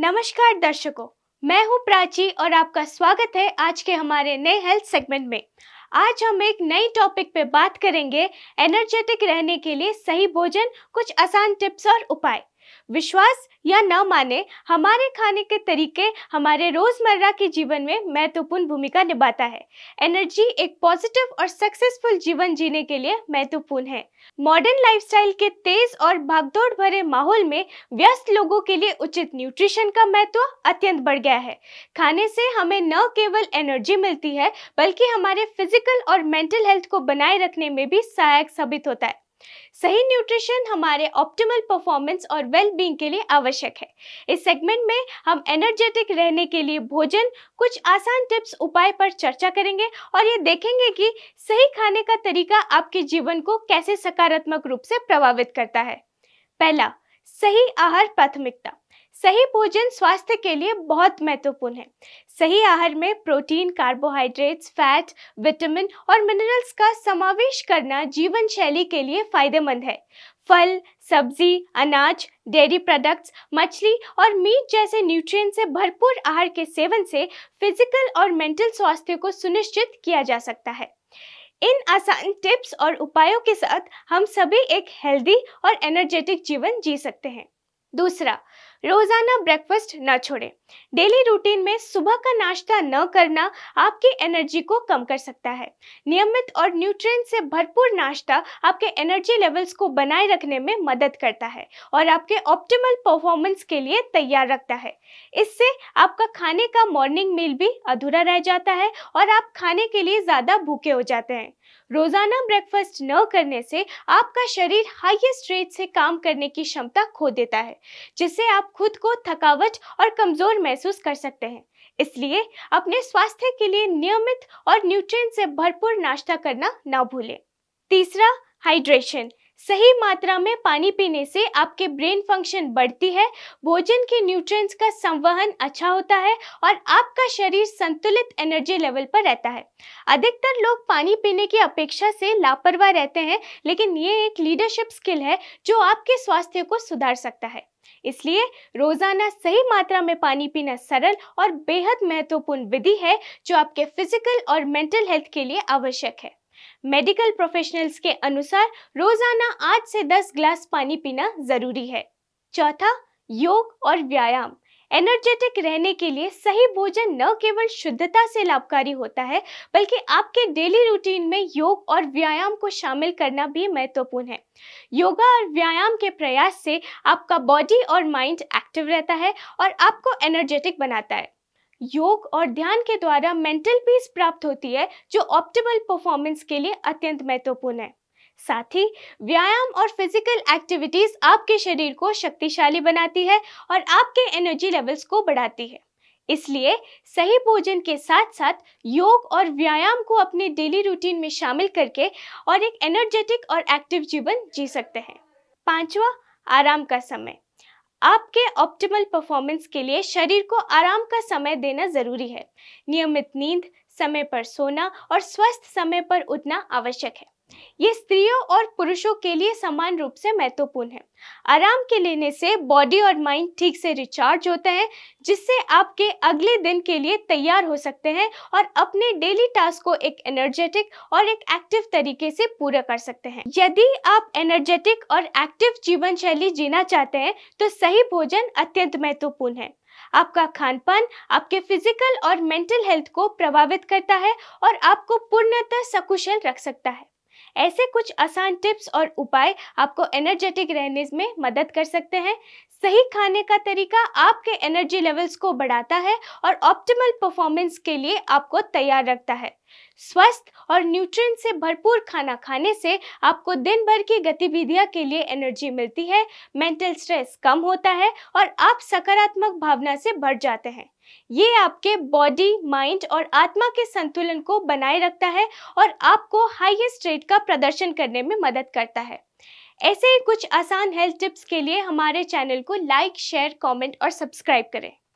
नमस्कार दर्शकों, मैं हूं प्राची और आपका स्वागत है आज के हमारे नए हेल्थ सेगमेंट में। आज हम एक नई टॉपिक पे बात करेंगे एनर्जेटिक रहने के लिए सही भोजन, कुछ आसान टिप्स और उपाय। विश्वास या न माने, हमारे खाने के तरीके हमारे रोजमर्रा के जीवन में महत्वपूर्ण भूमिका निभाता है। एनर्जी एक पॉजिटिव और सक्सेसफुल जीवन जीने के लिए महत्वपूर्ण है। मॉडर्न लाइफस्टाइल के तेज और भागदौड़ भरे माहौल में व्यस्त लोगों के लिए उचित न्यूट्रिशन का महत्व अत्यंत बढ़ गया है। खाने से हमें न केवल एनर्जी मिलती है, बल्कि हमारे फिजिकल और मेंटल हेल्थ को बनाए रखने में भी सहायक साबित होता है। सही न्यूट्रिशन हमारे ऑप्टिमल परफॉर्मेंस और वेल बीइंग के लिए आवश्यक है। इस सेगमेंट में हम एनर्जेटिक रहने के लिए भोजन, कुछ आसान टिप्स, उपाय पर चर्चा करेंगे और ये देखेंगे कि सही खाने का तरीका आपके जीवन को कैसे सकारात्मक रूप से प्रभावित करता है। पहला, सही आहार प्राथमिकता। सही भोजन स्वास्थ्य के लिए बहुत महत्वपूर्ण है। सही आहार में प्रोटीन, कार्बोहाइड्रेट्स, फैट, विटामिन और मिनरल्स का समावेश करना जीवन शैली के लिए फायदेमंद है। फल, सब्जी, अनाज, डेयरी प्रोडक्ट्स, मछली और मीट जैसे न्यूट्रिएंट से भरपूर आहार के सेवन से फिजिकल और मेंटल स्वास्थ्य को सुनिश्चित किया जा सकता है। इन आसान टिप्स और उपायों के साथ हम सभी एक हेल्दी और एनर्जेटिक जीवन जी सकते हैं। दूसरा, रोजाना ब्रेकफास्ट न छोड़ें। डेली रूटीन में सुबह का नाश्ता न करना आपकी एनर्जी को कम कर सकता है। नियमित और न्यूट्रिएंट से भरपूर नाश्ता आपके एनर्जी लेवल्स को बनाए रखने में मदद करता है और आपके ऑप्टिमल परफॉर्मेंस के लिए तैयार रखता है। इससे आपका खाने का मॉर्निंग मील भी अधूरा रह जाता है और आप खाने के लिए ज़्यादा भूखे हो जाते हैं। रोजाना ब्रेकफास्ट न करने से आपका शरीर हाईएस्ट रेट से काम करने की क्षमता खो देता है, जिससे आप खुद को थकावट और कमजोर महसूस कर सकते हैं। इसलिए अपने स्वास्थ्य के लिए नियमित और न्यूट्रिएंट से भरपूर नाश्ता करना ना भूलें। तीसरा, हाइड्रेशन। सही मात्रा में पानी पीने से आपके ब्रेन फंक्शन बढ़ती है, भोजन के न्यूट्रिएंट्स का संवहन अच्छा होता है और आपका शरीर संतुलित एनर्जी लेवल पर रहता है। अधिकतर लोग पानी पीने की अपेक्षा से लापरवाह रहते हैं, लेकिन ये एक लीडरशिप स्किल है जो आपके स्वास्थ्य को सुधार सकता है। इसलिए रोजाना सही मात्रा में पानी पीना सरल और बेहद महत्वपूर्ण विधि है जो आपके फिजिकल और मेंटल हेल्थ के लिए आवश्यक है। मेडिकल प्रोफेशनल्स के अनुसार रोजाना 8 से 10 ग्लास पानी पीना जरूरी है। चौथा, योग और व्यायाम। एनर्जेटिक रहने के लिए सही भोजन न केवल शुद्धता से लाभकारी होता है, बल्कि आपके डेली रूटीन में योग और व्यायाम को शामिल करना भी महत्वपूर्ण है। योगा और व्यायाम के प्रयास से आपका बॉडी और माइंड एक्टिव रहता है और आपको एनर्जेटिक बनाता है। योग और ध्यान के द्वारा मेंटल पीस प्राप्त होती है, जो ऑप्टिमल परफॉर्मेंस के लिए अत्यंत महत्वपूर्ण है। साथ ही व्यायाम और फिजिकल एक्टिविटीज आपके शरीर को शक्तिशाली बनाती है और आपके एनर्जी लेवल्स को बढ़ाती है। इसलिए सही भोजन के साथ साथ योग और व्यायाम को अपने डेली रूटीन में शामिल करके और एक एनर्जेटिक और एक्टिव जीवन जी सकते हैं। पांचवा, आराम का समय। आपके ऑप्टिमल परफॉर्मेंस के लिए शरीर को आराम का समय देना जरूरी है। नियमित नींद, समय पर सोना और स्वस्थ समय पर उठना आवश्यक है। ये स्त्रियों और पुरुषों के लिए समान रूप से महत्वपूर्ण है। आराम के लेने से बॉडी और माइंड ठीक से रिचार्ज होते हैं, जिससे आपके अगले दिन के लिए तैयार हो सकते हैं और अपने डेली टास्क को एक एनर्जेटिक और एक एक्टिव तरीके से पूरा कर सकते हैं। यदि आप एनर्जेटिक और एक्टिव जीवन शैली जीना चाहते हैं तो सही भोजन अत्यंत महत्वपूर्ण है। आपका खानपान आपके फिजिकल और मेंटल हेल्थ को प्रभावित करता है और आपको पूर्णतः सकुशल रख सकता है। ऐसे कुछ आसान टिप्स और उपाय आपको एनर्जेटिक रहने में मदद कर सकते हैं। सही खाने का तरीका आपके एनर्जी लेवल्स को बढ़ाता है और ऑप्टिमल परफॉर्मेंस के लिए आपको तैयार रखता है। स्वस्थ और न्यूट्रिएंट से भरपूर खाना खाने से आपको दिन भर की गतिविधियों के लिए एनर्जी मिलती है, मेंटल स्ट्रेस कम होता है और आप सकारात्मक भावना से भर जाते हैं। ये आपके बॉडी, माइंड और आत्मा के संतुलन को बनाए रखता है और आपको हाईएस्ट रेट का प्रदर्शन करने में मदद करता है। ऐसे ही कुछ आसान हेल्थ टिप्स के लिए हमारे चैनल को लाइक, शेयर, कमेंट और सब्सक्राइब करें।